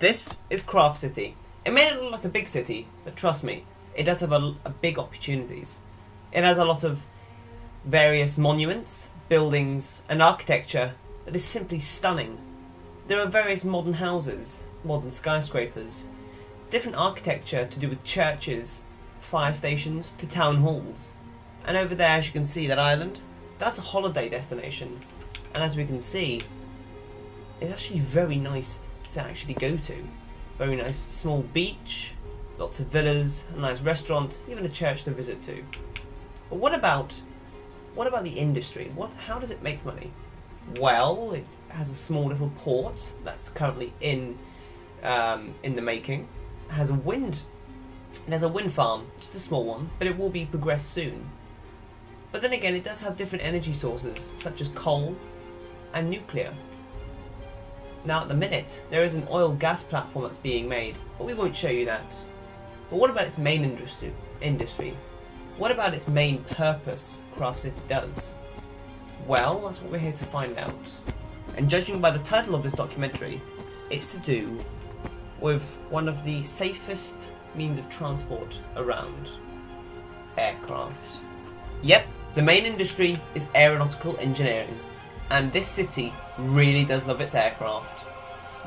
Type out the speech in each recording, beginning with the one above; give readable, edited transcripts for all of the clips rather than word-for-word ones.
This is Craft City. It may not look like a big city, but trust me, it does have a big opportunities. It has a lot of various monuments, buildings, and architecture that is simply stunning. There are various modern houses, modern skyscrapers, different architecture to do with churches, fire stations, to town halls. And over there, as you can see, that island, that's a holiday destination. And as we can see, it's actually very nice to actually go to. Very nice small beach, lots of villas, a nice restaurant, even a church to visit to. But what about the industry? How does it make money? Well, it has a small little port that's currently in the making. It has a wind farm, just a small one, but it will be progressed soon. But then again, it does have different energy sources, such as coal and nuclear. Now at the minute, there is an oil gas platform that's being made, but we won't show you that. But what about its main industry? What about its main purpose Craft City does? Well, that's what we're here to find out. And judging by the title of this documentary, it's to do with one of the safest means of transport around: aircraft. Yep, the main industry is aeronautical engineering, and this city really does love its aircraft.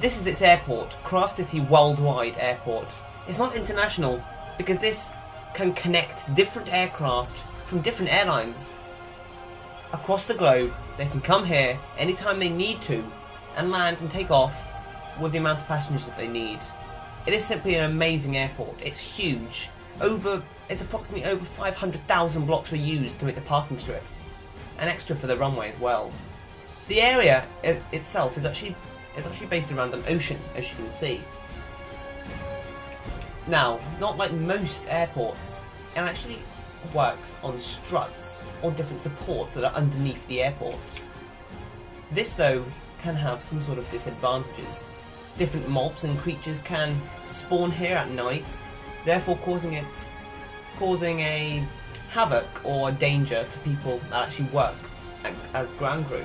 This is its airport, Craft City Worldwide Airport. It's not international because this can connect different aircraft from different airlines across the globe. They can come here anytime they need to and land and take off with the amount of passengers that they need. It is simply an amazing airport. It's huge. It's approximately over 500,000 blocks were used to make the parking strip, and extra for the runway as well. The area itself is actually based around an ocean, as you can see. Now, not like most airports, it actually works on struts or different supports that are underneath the airport. This though can have some sort of disadvantages. Different mobs and creatures can spawn here at night, therefore causing a havoc or a danger to people that actually work as ground crew.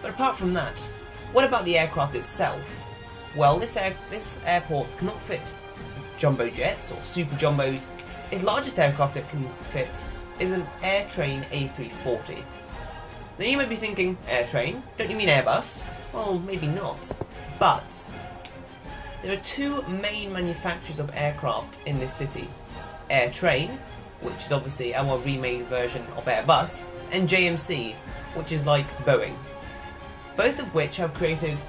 But apart from that, what about the aircraft itself? Well, this airport cannot fit jumbo jets or super jumbos. Its largest aircraft it can fit is an Airtrain A340. Now you may be thinking, Airtrain? Don't you mean Airbus? Well, maybe not. But there are two main manufacturers of aircraft in this city: Airtrain, which is obviously our remade version of Airbus, and JMC, which is like Boeing. Both of which have created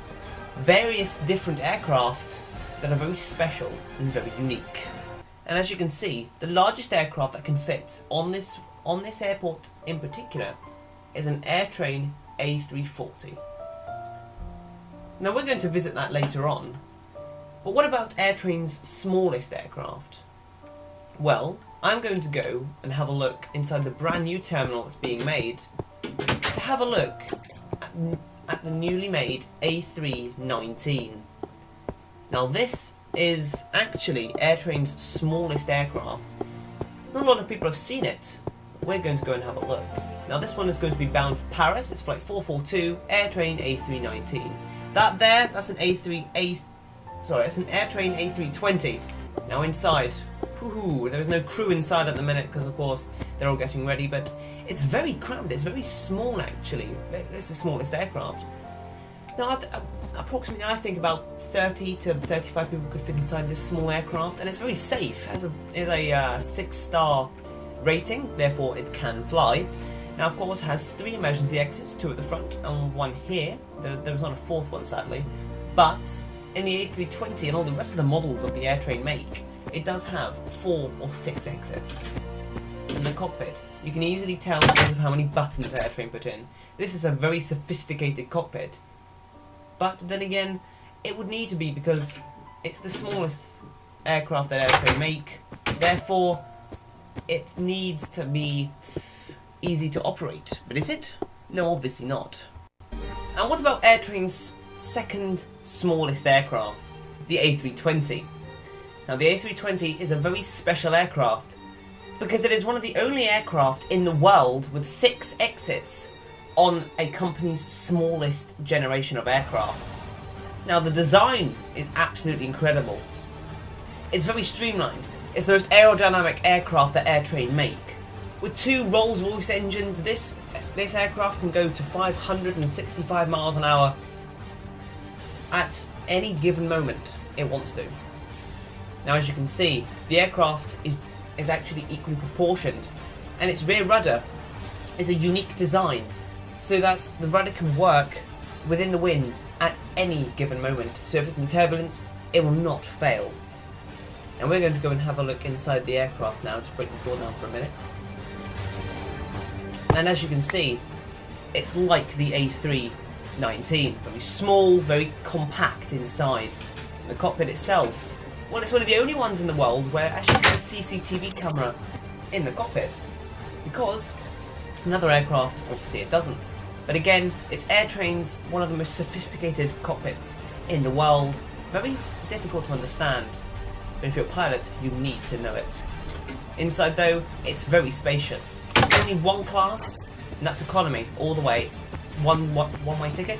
various different aircraft that are very special and very unique. And as you can see, the largest aircraft that can fit on this airport in particular is an Airtrain A340. Now we're going to visit that later on. But what about Airtrain's smallest aircraft? Well, I'm going to go and have a look inside the brand new terminal that's being made to have a look at the newly made A319. Now this is actually Airtrain's smallest aircraft. Not a lot of people have seen it. We're going to go and have a look. Now this one is going to be bound for Paris. It's flight 442, Airtrain A319. That's an Airtrain A320. Now inside, there is no crew inside at the minute because of course they're all getting ready, but it's very cramped. It's very small actually. It's the smallest aircraft. Now approximately I think about 30 to 35 people could fit inside this small aircraft, and it's very safe. It has a 6-star rating, therefore it can fly. Now of course it has 3 emergency exits, 2 at the front and 1 here. There was not a 4th one sadly, but in the A320 and all the rest of the models of the Airtrain make, it does have 4 or 6 exits. In the cockpit, you can easily tell because of how many buttons Airtrain put in. This is a very sophisticated cockpit. But then again, it would need to be because it's the smallest aircraft that Airtrain make. Therefore, it needs to be easy to operate. But is it? No, obviously not. And what about Airtrain's second smallest aircraft, the A320? Now the A320 is a very special aircraft because it is one of the only aircraft in the world with 6 exits on a company's smallest generation of aircraft. Now the design is absolutely incredible. It's very streamlined. It's the most aerodynamic aircraft that AirTrain make. With 2 Rolls-Royce engines, this aircraft can go to 565 miles an hour at any given moment it wants to. Now, as you can see, the aircraft is actually equally proportioned, and its rear rudder is a unique design so that the rudder can work within the wind at any given moment. So if it's in turbulence, it will not fail. And we're going to go and have a look inside the aircraft now. Just break the door down for a minute. And as you can see, it's like the A319. Very small, very compact inside. The cockpit itself, well, it's one of the only ones in the world where actually there's a CCTV camera in the cockpit. Because another aircraft, obviously it doesn't. But again, it's AirTrain's one of the most sophisticated cockpits in the world. Very difficult to understand. But if you're a pilot, you need to know it. Inside though, it's very spacious. Only one class, and that's economy, all the way. One-way ticket,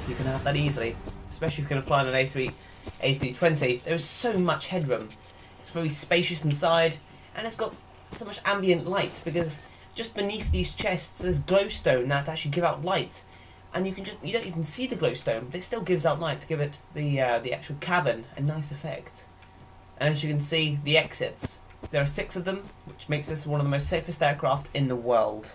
you can have that easily. Especially if you're going to fly on an A320. There's so much headroom. It's very spacious inside, and it's got so much ambient light because just beneath these chests there's glowstone that actually give out light. And you don't even see the glowstone, but it still gives out light to give it the actual cabin a nice effect. And as you can see, the exits. There are 6 of them, which makes this one of the most safest aircraft in the world.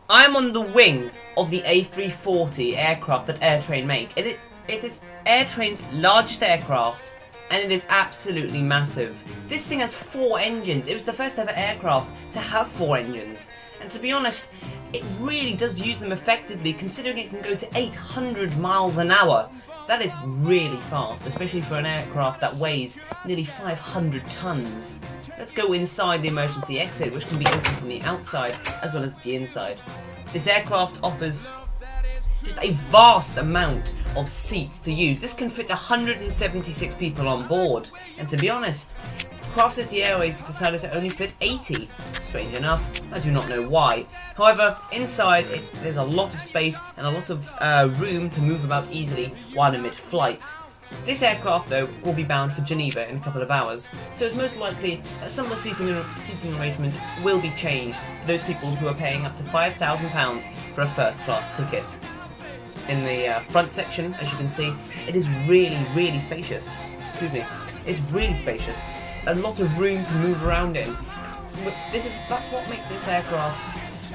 I am on the wing of the A340 aircraft that AirTrain make. It is AirTrain's largest aircraft, and it is absolutely massive. This thing has 4 engines. It was the first ever aircraft to have 4 engines. And to be honest, it really does use them effectively, considering it can go to 800 miles an hour. That is really fast, especially for an aircraft that weighs nearly 500 tons. Let's go inside the emergency exit, which can be opened from the outside as well as the inside. This aircraft offers just a vast amount of seats to use. This can fit 176 people on board, and to be honest, Craft City Airways have decided to only fit 80. Strange enough, I do not know why. However, inside there's a lot of space and a lot of room to move about easily while in mid-flight. This aircraft, though, will be bound for Geneva in a couple of hours, so it's most likely that some of the seating arrangement will be changed for those people who are paying up to £5,000 for a first-class ticket. In the front section, as you can see, it is really spacious. Excuse me, it's really spacious. A lot of room to move around in. But that's what makes this aircraft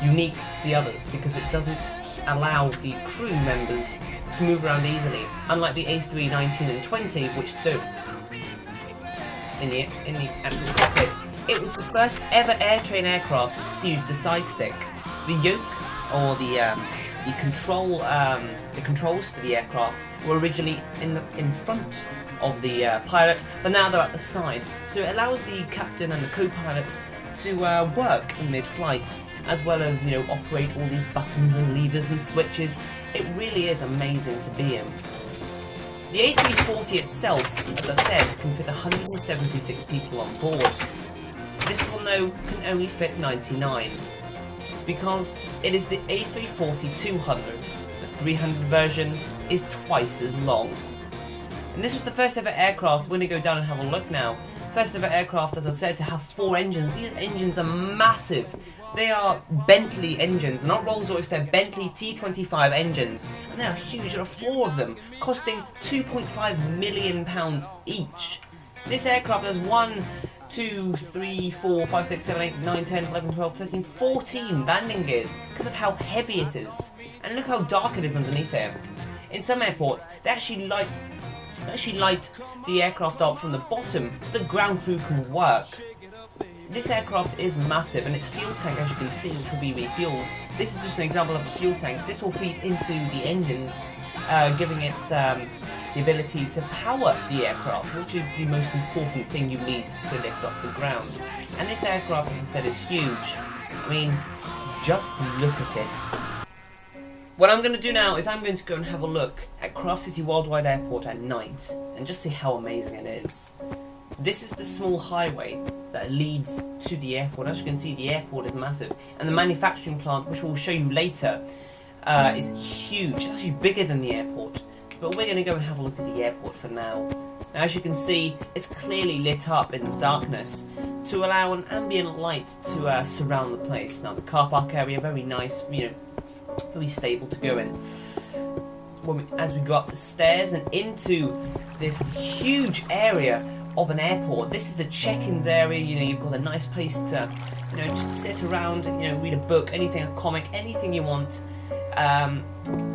unique to the others, because it doesn't allow the crew members to move around easily, unlike the A319 and 20, which don't. In the actual cockpit, it was the first ever AirTrain aircraft to use the side stick. The yoke, or the controls for the aircraft were originally in front of the pilot, but now they're at the side, so it allows the captain and the co-pilot to work in mid-flight, as well as operate all these buttons and levers and switches. It really is amazing to be in. The A340 itself, as I've said, can fit 176 people on board. This one though can only fit 99, because it is the A340-200. The 300 version is twice as long. And this was the first ever aircraft. We're going to go down and have a look now. First ever aircraft, as I said, to have 4 engines. These engines are massive. They are Bentley engines, not Rolls-Royce, they're Bentley T25 engines. And they are huge. There are 4 of them, costing £2.5 million each. This aircraft has 1, 2, 3, 4, 5, 6, 7, 8, 9, 10, 11, 12, 13, 14 landing gears because of how heavy it is. And look how dark it is underneath here. In some airports, they actually light the aircraft up from the bottom so the ground crew can work. This aircraft is massive, and its fuel tank, as you can see, which will be refueled. This is just an example of a fuel tank. This will feed into the engines, giving it the ability to power the aircraft, which is the most important thing you need to lift off the ground. And this aircraft, as I said, is huge. I mean, just look at it. What I'm going to do now is I'm going to go and have a look at Craft City Worldwide Airport at night and just see how amazing it is. This is the small highway that leads to the airport. As you can see, the airport is massive, and the manufacturing plant, which we'll show you later, is huge. It's actually bigger than the airport. But we're going to go and have a look at the airport for now. Now, as you can see, it's clearly lit up in the darkness to allow an ambient light to surround the place. Now, the car park area, very nice, very stable to go in. As we go up the stairs and into this huge area of an airport, this is the check-ins area. You've got a nice place to, just sit around, read a book, anything, a comic, anything you want.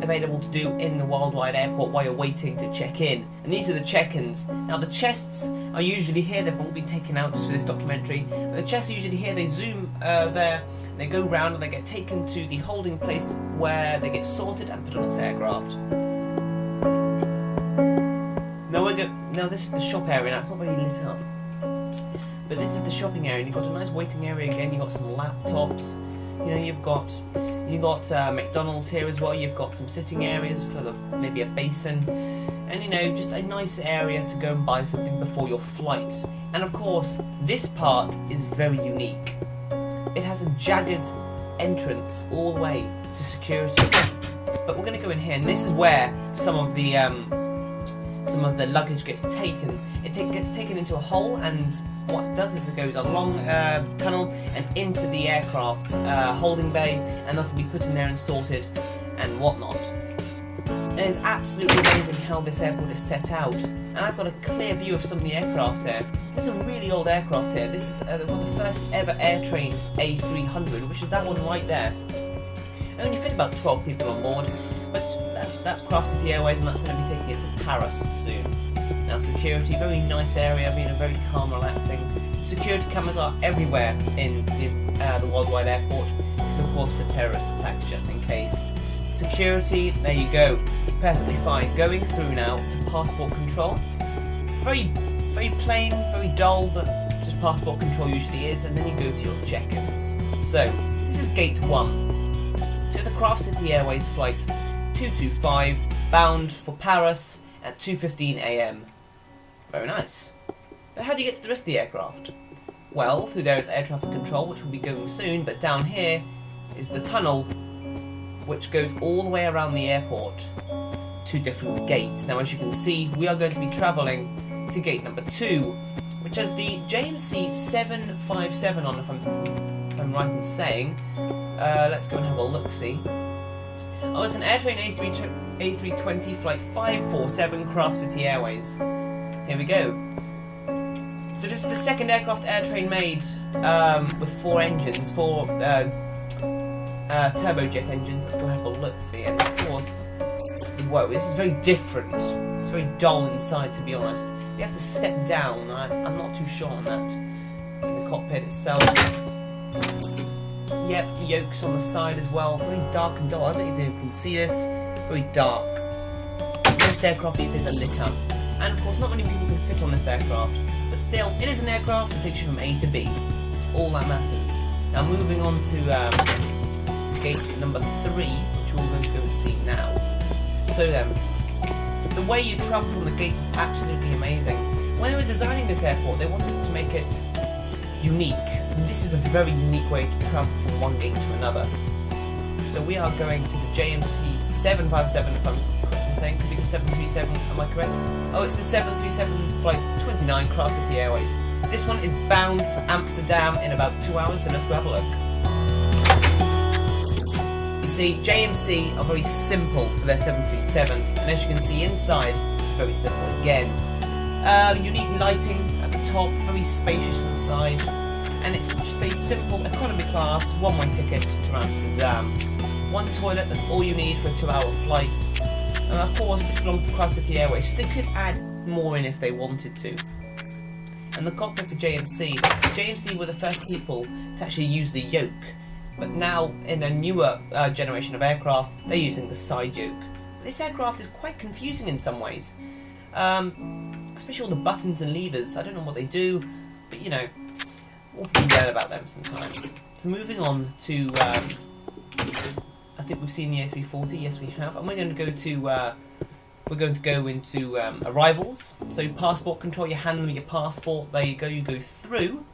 Available to do in the worldwide airport while you're waiting to check in. And these are the check-ins. Now the chests are usually here, they've all been taken out just for this documentary, but the chests are usually here, they zoom there, they go round and they get taken to the holding place where they get sorted and put on this aircraft. Now this is the shop area. Now it's not very lit up, but this is the shopping area, and you've got a nice waiting area again, you've got some laptops, you've got McDonald's here as well. You've got some sitting areas for maybe a basin, and just a nice area to go and buy something before your flight. And of course, this part is very unique. It has a jagged entrance all the way to security. But we're going to go in here, and this is where some of the luggage gets taken. It gets taken into a hole, and what it does is it goes along a tunnel and into the aircraft's holding bay, and that'll be put in there and sorted and whatnot. It is absolutely amazing how this airport is set out, and I've got a clear view of some of the aircraft here. There's a really old aircraft here. This is the first ever airtrain A300, which is that one right there. It only fit about 12 people on board, but that's Craft City Airways, and that's going to be taking it to Paris soon. Now security, very nice area, very calm, relaxing. Security cameras are everywhere in the worldwide airport. It's of course for terrorist attacks, just in case. Security, there you go, perfectly fine. Going through now to passport control. Very, very plain, very dull, but just passport control usually is. And then you go to your check-ins. So this is gate 1. So the Craft City Airways flight 225, bound for Paris at 2:15 AM. Very nice. But how do you get to the rest of the aircraft? Well, through there is air traffic control, which will be going soon, but down here is the tunnel, which goes all the way around the airport to different gates. Now, as you can see, we are going to be travelling to gate number 2, which has the JMC 757 on, if I'm right in saying. Let's go and have a look-see. Oh, it's an Airtrain A320 Flight 547 Craft City Airways. Here we go. So this is the second aircraft Airtrain made with 4 engines, 4 turbojet engines. Let's go have a look-see. And of course, whoa, this is very different. It's very dull inside, to be honest. You have to step down. I'm not too sure on that. In the cockpit itself. Yep, yokes on the side as well. Very dark and dull. I don't know if you can see this. Very dark. Most aircraft these days are lit up. And of course, not many people can fit on this aircraft. But still, it is an aircraft that takes you from A to B. That's all that matters. Now moving on to gate number 3, which we're going to go and see now. So then, the way you travel from the gate is absolutely amazing. When they were designing this airport, they wanted to make it unique. And this is a very unique way to travel from one gate to another. So we are going to the JMC 757, if I'm correct in saying. Could be the 737, am I correct? Oh, it's the 737 Flight 29 Craft City Airways. This one is bound for Amsterdam in about 2 hours, so let's go have a look. You see, JMC are very simple for their 737, and as you can see inside, very simple again. Unique lighting at the top, very spacious inside, and it's just a simple economy class, one-way ticket to Amsterdam. One toilet, that's all you need for a 2-hour flight. And of course, this belongs to Craft City Airways, so they could add more in if they wanted to. And the cockpit for JMC were the first people to actually use the yoke. But now, in a newer generation of aircraft, they're using the side yoke. This aircraft is quite confusing in some ways. Especially all the buttons and levers. I don't know what they do, but we'll learn about them sometime. So moving on to, I think we've seen the A340. Yes, we have, and we're going to go into arrivals. So passport control. You're handling your passport. There you go. You go through.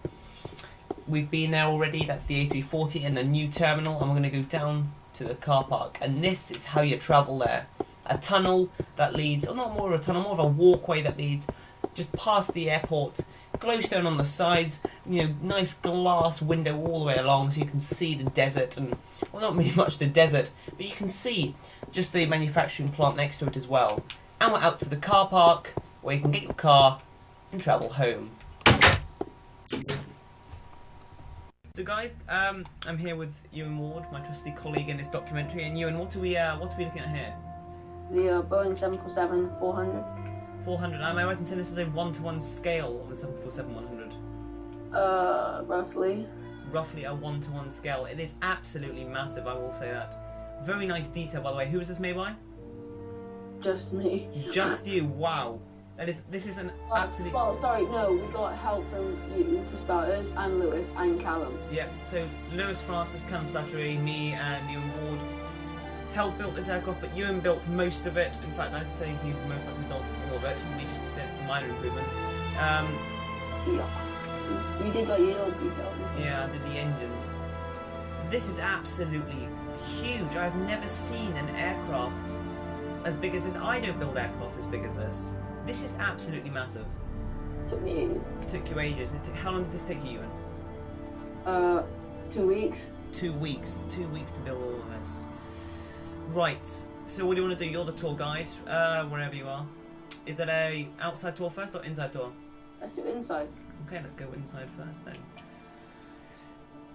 We've been there already. That's the A340 in the new terminal, and we're going to go down to the car park. And this is how you travel there. a tunnel that leads, or not more of a tunnel, more of a walkway that leads just past the airport. Glowstone on the sides, nice glass window all the way along so you can see the desert and, well, not really much the desert, but you can see just the manufacturing plant next to it as well. And we're out to the car park where you can get your car and travel home. So guys, I'm here with Ewan Ward, my trusty colleague in this documentary. And Ewan, what are we looking at here? The Boeing 747-400. 400. Am I right in saying this is a 1-to-1 scale of the 747-100? Roughly. Roughly a 1-to-1 scale. It is absolutely massive, I will say that. Very nice detail, by the way. Who is this made by? Just me. Just you. Wow. This is an absolute. Well, sorry, no. We got help from you for starters, and Lewis and Callum. Yeah. So Lewis Francis, Callum Slattery, me, and Ewan Ward helped build this aircraft, but Ewan built most of it. In fact, I'd say he most likely built all of it. We just did minor improvements. Yeah. You did like your details. Yeah, I did the engines. This is absolutely huge. I've never seen an aircraft as big as this. I don't build aircraft as big as this. This is absolutely massive. Took me ages. It took you ages. How long did this take you, Ewan? 2 weeks. 2 weeks. 2 weeks to build all of this. Right. So what do you want to do? You're the tour guide, wherever you are. Is it a outside tour first or inside tour? Let's do inside. Okay, let's go inside first then.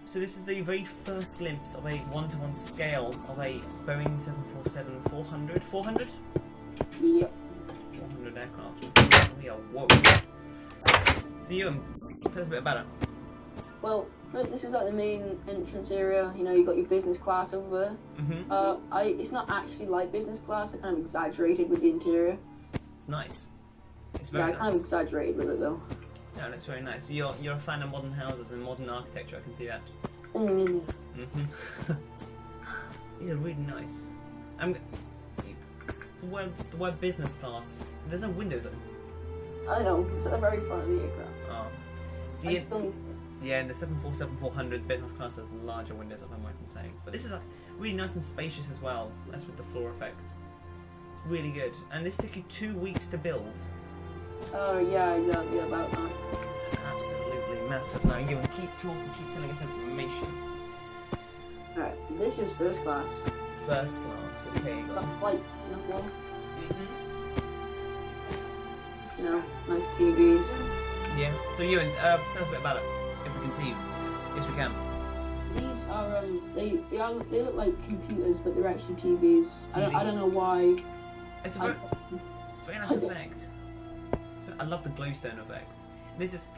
So this is the very first glimpse of a 1-to-1 scale of a Boeing 747-400. 400? Yep. 400 aircraft. We are whoa. So Ewan, tell us a bit about it. Well, this is like the main entrance area. You got your business class over there. It's not actually like business class. I kind of exaggerated with the interior. It's nice. It's very nice. I kind of exaggerated with it though. No, it looks very nice. So you're a fan of modern houses and modern architecture. I can see that. These are really nice. The word business class. There's no windows though. I know. It's at the very front of the aircraft. Oh. See, yeah, in the 747-400 business class has larger windows, if I'm right in saying. But this is really nice and spacious as well. That's with the floor effect. It's really good. And this took you 2 weeks to build. Oh yeah, exactly, about that. That's absolutely massive. Now you keep talking, keep telling us information. Alright, this is first class. First class, okay. Got lights in the floor. Nice TVs. Yeah. So Ewan, tell us a bit about it. If we can see you. Yes, we can. These are they look like computers, but they're actually TVs. I don't know why. It's a very nice effect. I love the glowstone effect. This is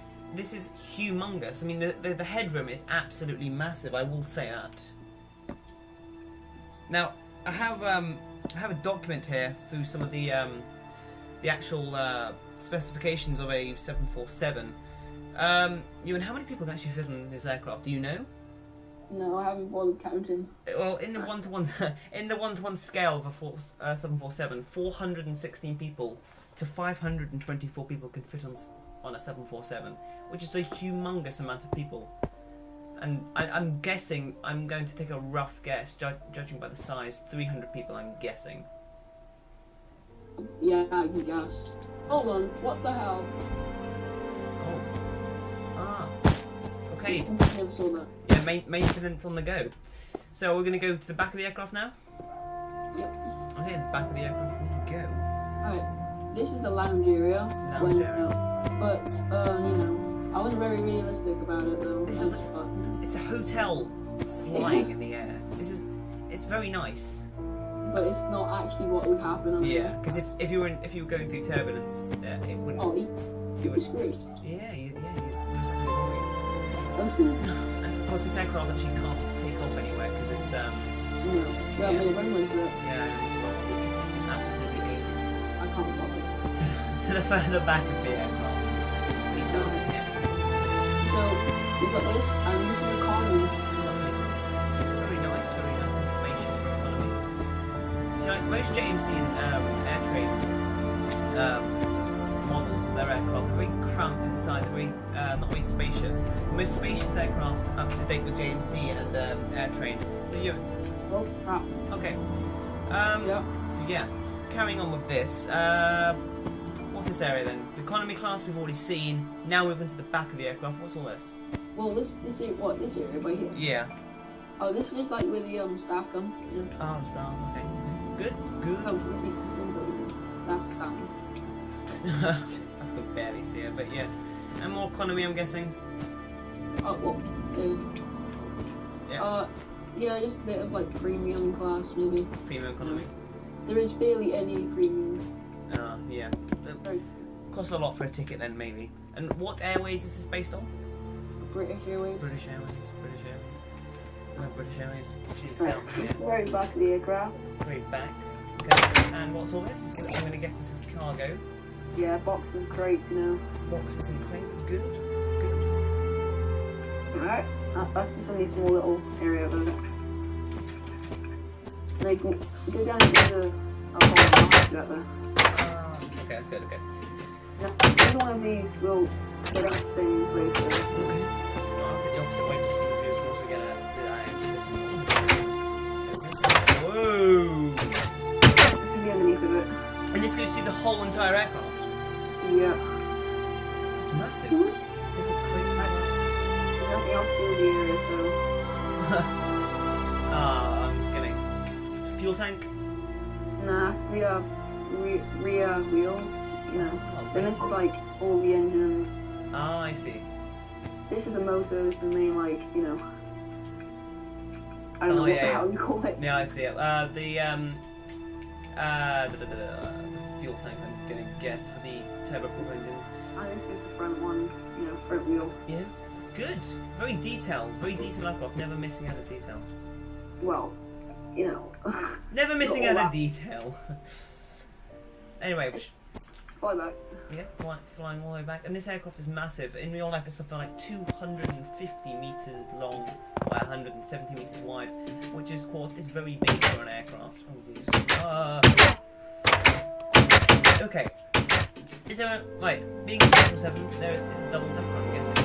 humongous. I mean, the headroom is absolutely massive. I will say that. Now, I have a document here through some of the actual specifications of a 747. Ewan, how many people can actually fit on this aircraft? Do you know? No, I haven't bothered counting. Well, in the 1-to-1 scale of a 747, 416 people to 524 people can fit on a 747, which is a humongous amount of people. And I'm guessing, I'm going to take a rough guess, judging by the size, 300 people, I'm guessing. Yeah, I can guess. Hold on, what the hell? Okay. I never saw that. Yeah, maintenance on the go. So we're going to go to the back of the aircraft now? Yep. Okay, the back of the aircraft we can go. Alright, this is the lounge area. But, I wasn't very realistic about it though. It's a hotel flying in the air. It's very nice. But it's not actually what would happen on the air. Because if you were going through turbulence, it wouldn't. Oh, you would scream. Yeah. And of course, this aircraft actually can't take off anywhere because it's no, we have no runway for it. Yeah, well, we could take it absolutely ages. I can't bother. To the further back of the aircraft. We don't. Yeah. So we got this, and this is a car room. Very nice and spacious for economy. So like most JMC and Airtrain models of their aircraft are very cramped inside, they're very not very spacious. The most spacious aircraft up to date with JMC and Airtrain. So you. Oh crap. Okay. Yeah. So yeah, carrying on with this, what's this area then? The economy class we've already seen. Now move into the back of the aircraft. What's all this? Well, this area right here. Yeah. Oh, this is just like where the staff come. You know? Oh, the staff. Okay. It's good. It's good. Oh, that's staff. I could barely see it, but yeah. And more economy, I'm guessing. Oh, well, yeah. Yeah, just a bit of like premium class, maybe. Premium economy. There is barely any premium. Yeah. Costs a lot for a ticket then, maybe. And what airways is this based on? British Airways. British Airways. British Airways. No, British Airways. She's Right. down It's here. the very back of the aircraft. Very back. Okay. And what's all this? I'm going to guess this is cargo. Yeah, boxes, crates, you know. Boxes and crates. Good. It's good. Alright. That's just only a small little area of it. Like, go down into the whole out there. Okay, that's good. Okay. Now, either one of these will get out the same place. Okay. Well, I'll take the opposite way just so the viewers can also get a Whoa! This is the underneath of it. And this goes through the whole entire aircraft. Yeah. It's massive. Mhm. Different crates. There's nothing else to do in the area, so. I'm getting fuel tank. Nah, it's the rear wheels, you know. Oh, Then this is like all the engine. Ah, I see. This is the motor, this is the main, like, you know. I don't know what the hell you call it. Yeah, I see it. The fuel tank, I'm gonna guess, for the turboprop engines. And this is the front one, you know, front wheel. Yeah, it's good. Very detailed aircraft, never missing out a detail. Well, you know. Never missing out a detail. Anyway, Fly back. yeah, flying all the way back. And this aircraft is massive. In real life, it's something like 250 meters long by 170 meters wide, which is, of course, is very big for an aircraft. Oh, jeez. Okay. Is there a... Right, being 747, there is a double decker, I'm guessing.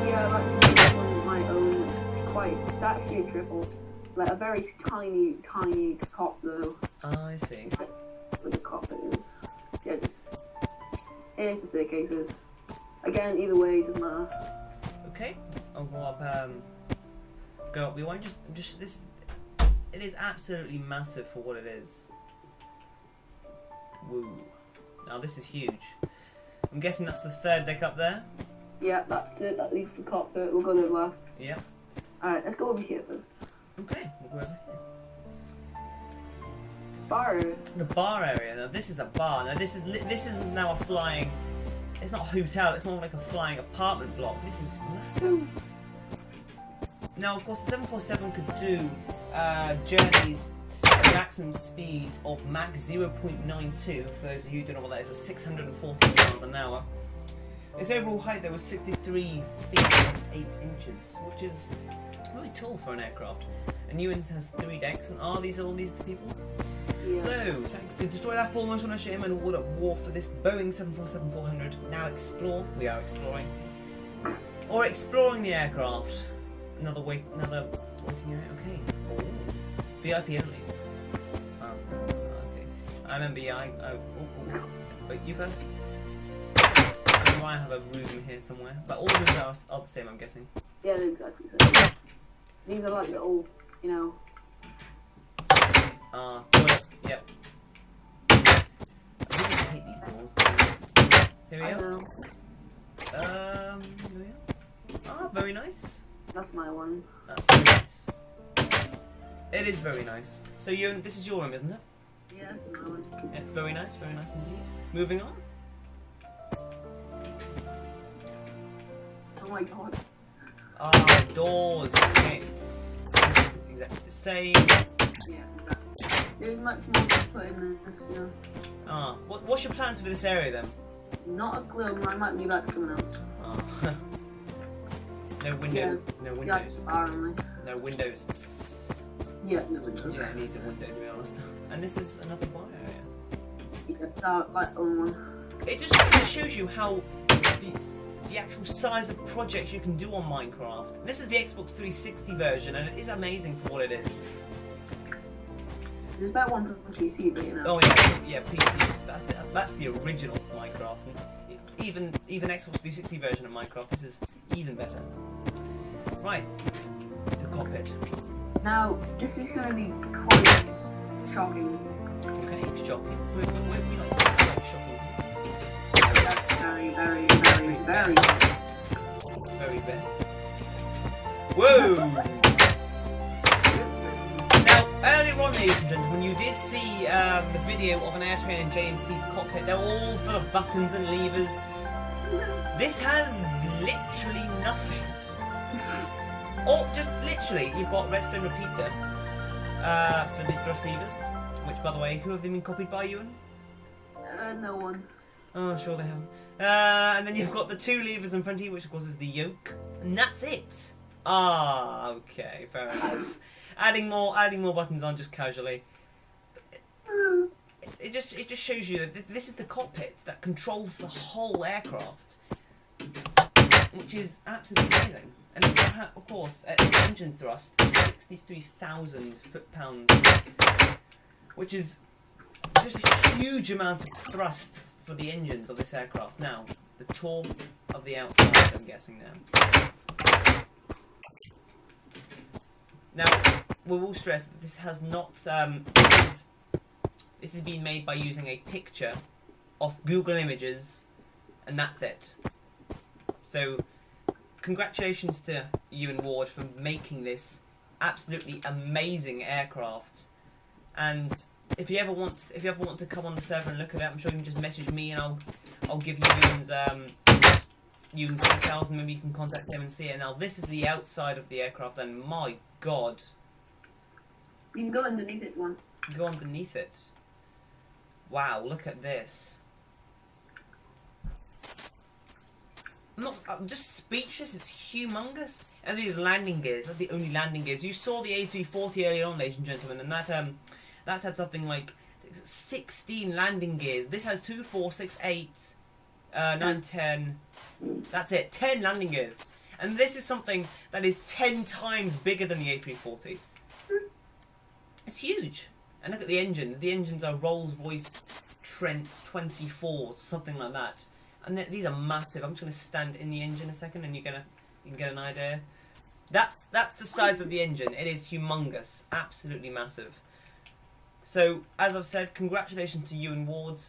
Yeah, I've actually got one of my own. It's actually a triple. Like a very tiny top though. Oh, I see. It's like where the cockpit is. Yeah, just here's the staircases. Again, either way, doesn't matter. Okay, I'll go up. Go up. We won't just this. It is absolutely massive for what it is. Woo! Now this is huge. I'm guessing that's the third deck up there. Yeah, that's it. That leads to the cockpit. We'll go there last. Yeah. All right, let's go over here first. Okay, we'll go over here. Bar area. The bar area. Now this is a bar. Now this isn't now a flying. It's not a hotel. It's more like a flying apartment block. This is massive. Now, of course, the 747 could do journeys at a maximum speed of Mach 0.92. For those of you who don't know what that is, it's 640 miles an hour. Its overall height there was 63 feet and 8 inches, which is really tall for an aircraft. And Ewan has 3 decks, and are these all these people? Yeah. So, thanks to Destroyed Apple, Most Wanted Shame, and All at War for this Boeing 747-400, now explore. We are exploring. Or exploring the aircraft. Another waiting area. Okay. Oh. VIP only. Oh, okay. I remember, yeah, Wait, you first? I might have a room here somewhere. But all the rooms are the same, I'm guessing. Yeah, they're exactly the same. These are like little, you know. Toilet. Yep. I really hate these doors. Here we I are. know. Here we are. Ah, very nice. That's my one. That's very nice. It is very nice. So this is your room, isn't it? Yeah, that's my one. It's very nice indeed. Moving on. Oh my god. Ah, doors. Okay. Exactly the same. Yeah, there's much more to put in this, you know. Ah, what's your plans for this area then? Not a clue, I might leave that to someone else. Ah. No windows. Yeah. No Yeah, windows. only. No windows. Yeah, no windows. Yeah, it needs a window to be honest. And this is another bar area. Yeah, like one. It just shows you how the actual size of projects you can do on Minecraft. This is the Xbox 360 version, and it is amazing for what it is. There's better ones on PC, but you know. Oh yeah, PC. That's the original Minecraft. And even Xbox 360 version of Minecraft. This is even better. Right, the cockpit. Now this is going to be quite shocking. Okay, shocking. We like something like shocking. That's very bad. Very bad. Whoa! Now, earlier on, ladies and gentlemen, you did see the video of an airtrain in JMC's cockpit. They're all full of buttons and levers. This has literally nothing. Or just literally, you've got redstone repeater for the thrust levers. Which, by the way, who have they been copied by, Ewan? No one. Oh, sure they have. And then you've got the 2 levers in front of you, which of course is the yoke, and that's it. Ah, okay, fair enough. Adding more buttons on just casually. It just shows you that this is the cockpit that controls the whole aircraft, which is absolutely amazing. And of course, its engine thrust is 63,000 foot-pounds, which is just a huge amount of thrust for the engines of this aircraft. Now, the tour of the outside, I'm guessing now. Now, we will stress that this has not. This has been made by using a picture of Google Images, and that's it. So, congratulations to Ewan Ward for making this absolutely amazing aircraft. And if you ever want to come on the server and look at it, I'm sure you can just message me and I'll give you Ewan's details, and maybe you can contact him and see it. Now, this is the outside of the aircraft, and my God. You can go underneath it one. Go underneath it. Wow, look at this. I'm just speechless. It's humongous. And these landing gears are the only landing gears. You saw the A340 earlier on, ladies and gentlemen, and that had something like 16 landing gears. This has 2, 4, 6, 8, 9, 10. That's it, 10 landing gears. And this is something that is 10 times bigger than the A340. It's huge. And look at the engines. The engines are Rolls-Royce Trent 24s, something like that. And these are massive. I'm just going to stand in the engine a second, and you can get an idea. That's the size of the engine. It is humongous, absolutely massive. So, as I've said, congratulations to Ewan Ward.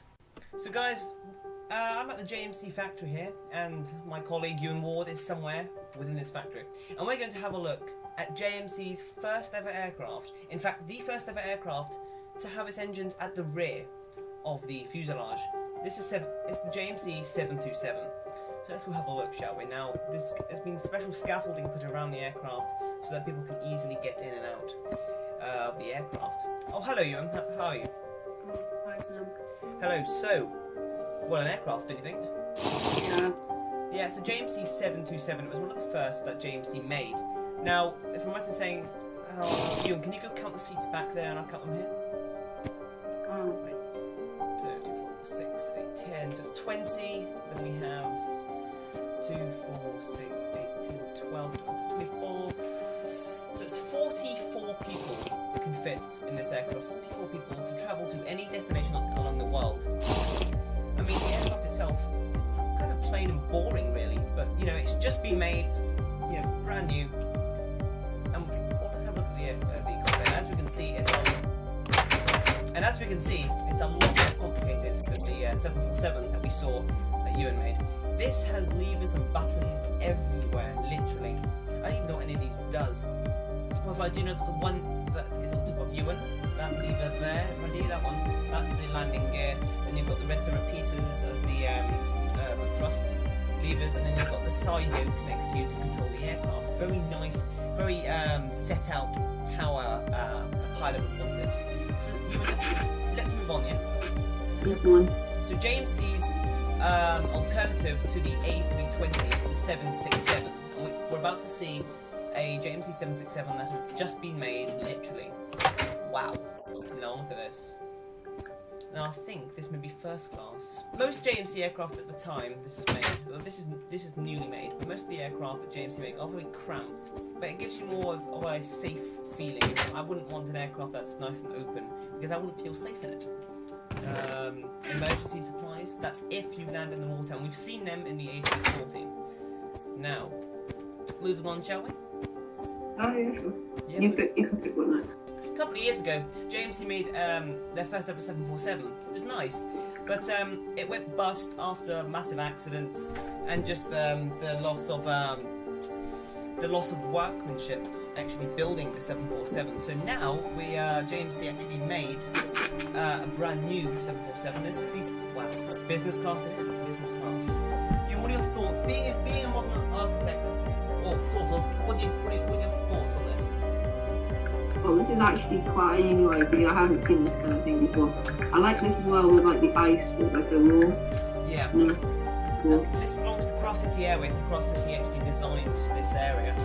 So, guys, I'm at the JMC factory here, and my colleague Ewan Ward is somewhere within this factory, and we're going to have a look at JMC's first ever aircraft. In fact, the first ever aircraft to have its engines at the rear of the fuselage. It's the JMC 727. So let's go have a look, shall we? Now, there's been special scaffolding put around the aircraft so that people can easily get in and out of the aircraft. Oh, hello, Ewan. How are you? Hi, Sam. Hello. So, what an aircraft, don't you think? Yeah. Yeah, it's a JMC 727. It was one of the first that JMC made. Now, if I'm right in saying, Ewan, can you go count the seats back there and I'll count them here? Oh. Wait. 2, 6, 8, 10. So it's 20. Then we have 2, 4, 6, 8, 10, 12, 24. So it's 44 people can fit in this aircraft. 44 people to travel to any destination along the world. I mean, the aircraft itself is kind of plain and boring, really. But you know, it's just been made, you know, brand new. And let's have a look at the cockpit. As we can see, it's a lot more complicated than the 747 that we saw that Ewan made. This has levers and buttons everywhere, literally. I don't even know what any of these does. However, I do know that the one that is on top of Ewan, that lever there, if I do that one, that's the landing gear. Then you've got the redstone repeaters as the thrust levers, and then you've got the side yokes next to you to control the aircraft. Very nice, very set out how a pilot would want it. So Ewan, let's move on, yeah? So JMC's alternative to the A320 is the 767. And we're about to see a JMC 767 that has just been made, literally. Wow. Now look at this. Now Now I think this may be first class. Most JMC aircraft at the time this was made, well, this is newly made, but most of the aircraft that JMC make are very cramped. But it gives you more of a safe feeling. I wouldn't want an aircraft that's nice and open, because I wouldn't feel safe in it. Emergency supplies, that's if you land in the water, and we've seen them in the A340. Now, moving on, shall we? Oh yeah, sure. Yeah, you can pick one next. a couple of years ago, JMC made their first ever 747. It was nice, but it went bust after massive accidents and just the loss of workmanship actually building the 747. So now JMC actually made a brand new 747. This is business class. It is business class. What are your thoughts, being a modern architect, or sort of? What are your thoughts on this? Well, this is actually quite a new idea. I haven't seen this kind of thing before. I like this as well with like the ice, with like the wall. Yeah. Cool. This belongs to Cross City Airways, and Cross City actually designed this area.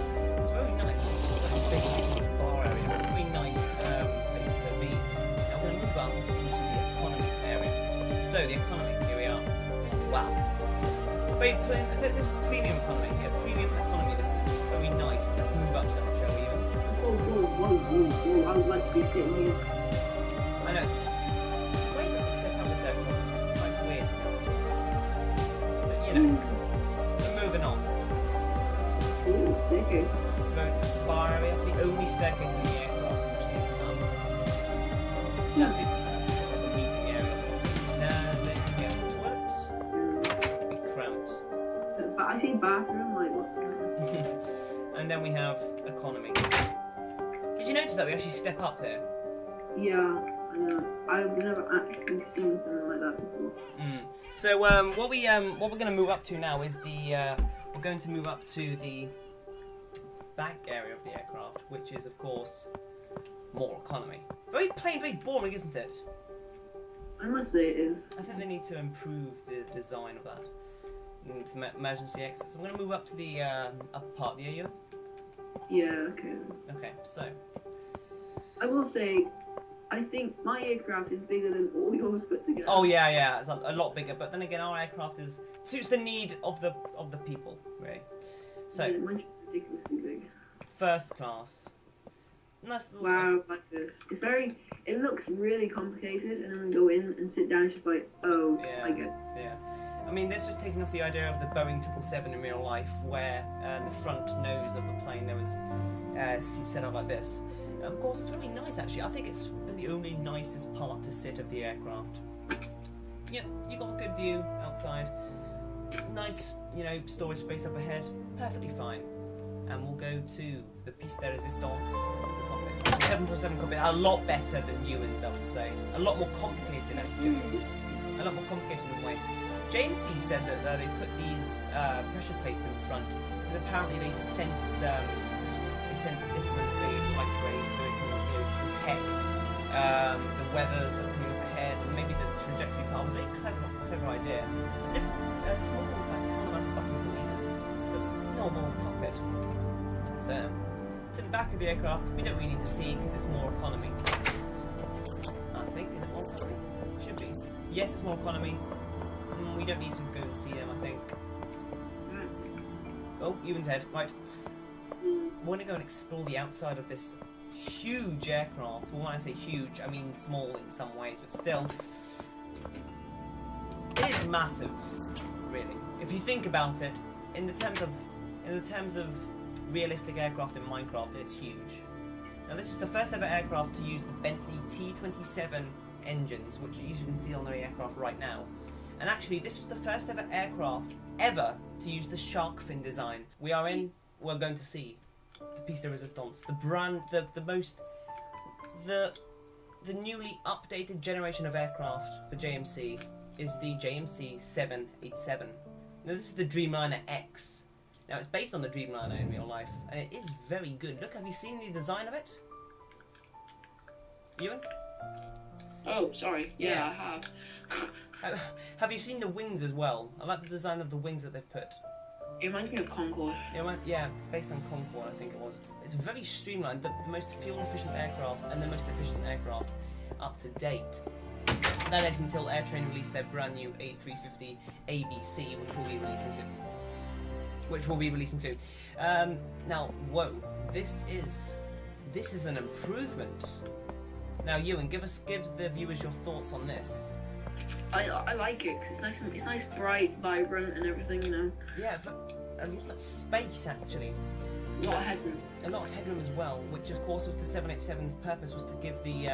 It's very nice. It's a big bar area. Very nice place to be. Now we're going to move up into the economy area. So the economy, here we are. Wow. Very plain. I think this is premium economy. Yeah, premium economy. This is very nice. Let's move up some, shall we? Whoa. I would like to be sitting here. I know. The way that they set up this aircraft is quite weird, to be honest. But you know, we're moving on. Ooh, staircase. Bar area, the only staircase in the aircraft which leads up. I think that's like a meeting area or something. Then you get the toilets. It'd be cramped. But I see bathroom, like what? And then we have economy. Did you notice that we actually step up here? Yeah, I know. I've never actually seen something like that before. So what we're going to move up to now is we're going to move up to the back area of the aircraft, which is of course more economy. Very plain, very boring, isn't it? I must say it is. I think they need to improve the design of that. And some emergency exits. I'm going to move up to the upper part. Yeah, you? Yeah, okay. Okay, so. I will say, I think my aircraft is bigger than all yours put together. Oh yeah, it's a lot bigger. But then again, our aircraft suits the need of the people, really. So. Yeah, mine's ridiculously big. First class. Nice little. Wow, like this. It looks really complicated, and then we go in and sit down. It's just like, oh, Yeah. I get it. Yeah. I mean, this was taking off the idea of the Boeing 777 in real life, where the front nose of the plane there was set up like this. Of course, it's really nice actually. I think it's the only nicest part to sit of the aircraft. Yeah, you got a good view outside. Nice, storage space up ahead. Perfectly fine. And we'll go to the piece de resistance, the cockpit. 747 cockpit, a lot better than Ewan's, I would say. A lot more complicated actually. A lot more complicated in ways. JMC said that they put these pressure plates in front because apparently they sense differently light rays, so it can detect the weather that coming up ahead and maybe the trajectory path. It was a very clever idea. Different small amounts of buttons and levers, but normal cockpit. So to the back of the aircraft, we don't really need to see because it's more economy. I think is it more economy? Should be. Yes, it's more economy. We don't need to go and see them, I think. Oh, Ewan's head. Right. We're going to go and explore the outside of this huge aircraft. Well, when I say huge, I mean small in some ways, but still. It is massive, really. If you think about it, in the terms of realistic aircraft in Minecraft, it's huge. Now, this is the first ever aircraft to use the Bentley T27 engines, which you can see on the aircraft right now. And actually, this was the first ever aircraft ever to use the shark fin design. We're going to see the piece de resistance, the newly updated generation of aircraft for JMC is the JMC 787. Now this is the Dreamliner X. Now it's based on the Dreamliner in real life, and it is very good. Look, have you seen the design of it? Ewan? Oh, sorry. Yeah, I have. Have you seen the wings as well? I like the design of the wings that they've put. It reminds me of Concorde. Yeah, based on Concorde, I think it was. It's very streamlined, the most fuel-efficient aircraft and the most efficient aircraft up to date. That is until Airtrain release their brand new A350 ABC, which we'll be releasing soon. Now, whoa, this is an improvement. Now, Ewan, give the viewers your thoughts on this. I like it because it's nice, bright, vibrant, and everything, you know. Yeah, a lot of space actually. A lot of headroom. A lot of headroom as well, which of course was the 787's purpose, was to give the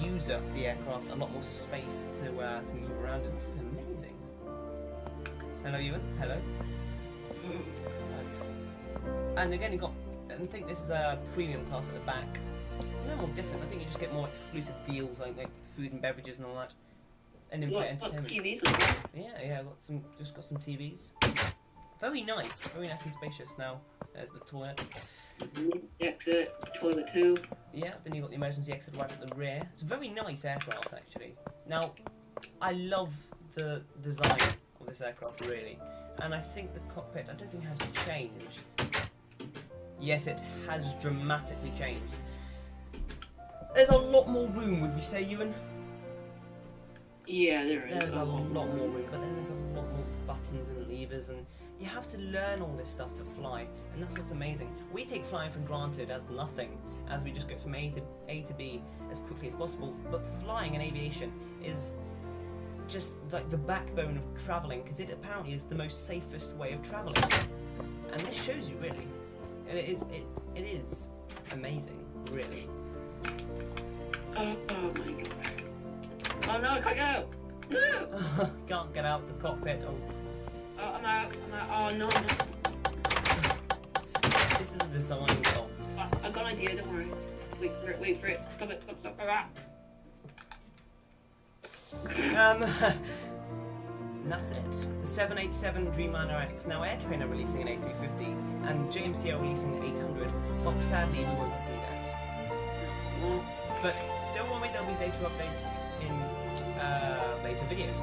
user of the aircraft a lot more space to move around, and this is amazing. Hello, Ewan. Hello. And again, I think this is a premium class at the back. No more different. I think you just get more exclusive deals like food and beverages and all that. And in-flight entertainment. TVs. Yeah. Got some TVs. Very nice and spacious. Now, there's the toilet. The exit, toilet too. Yeah, then you got the emergency exit right at the rear. It's a very nice aircraft actually. Now, I love the design of this aircraft really, and I think the cockpit I don't think has changed. Yes, it has dramatically changed. There's a lot more room, would you say, Ewan? Yeah, there is. There's a lot more room, but then there's a lot more buttons and levers, and you have to learn all this stuff to fly, and that's what's amazing. We take flying for granted as nothing, as we just go from A to B as quickly as possible, but flying in aviation is just like the backbone of travelling, because it apparently is the most safest way of travelling. And this shows you really. And it is amazing, really. Oh my god. Oh no, I can't get out! No! Can't get out the cockpit. Oh, I'm out. Oh no. This is a design fault. I've got an idea, don't worry. Wait for it. Stop it. Stop. And that's it. The 787 Dreamliner X. Now, Airtrain are releasing an A350, and JMC are releasing an 800, but sadly we won't see that. But don't worry, there'll be later updates in later videos.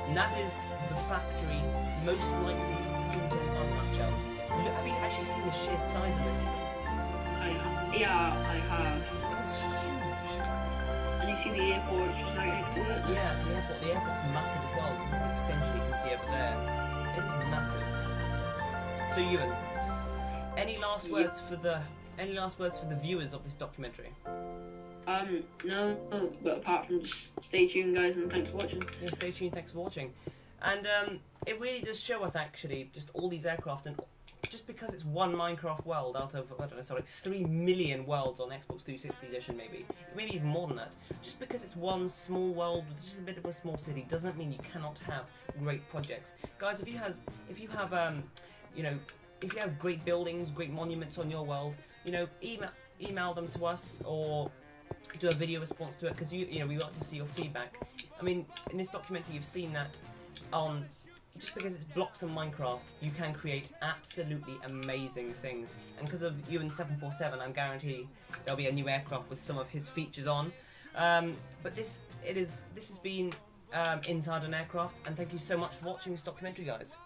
And that is the factory most likely in a nutshell. Have you actually seen the sheer size of this? I have. It's huge. And you see the airport just right next to it? Yeah, the airport's massive as well. The extension you can see over there. It is massive. So Ewan, any last words for the viewers of this documentary? No, but apart from just stay tuned, guys, and thanks for watching. Yeah, stay tuned, thanks for watching. And it really does show us actually just all these aircraft, and just because it's one Minecraft world out of, 3 million worlds on Xbox 360 edition, maybe even more than that. Just because it's one small world with just a bit of a small city doesn't mean you cannot have great projects. Guys, if you have great buildings, great monuments on your world, email them to us or do a video response to it, because we like to see your feedback. I mean, in this documentary you've seen that just because it's blocks on Minecraft, you can create absolutely amazing things. And because of Ewan 747, I guarantee there'll be a new aircraft with some of his features on. But this has been Inside an Aircraft, and thank you so much for watching this documentary, guys.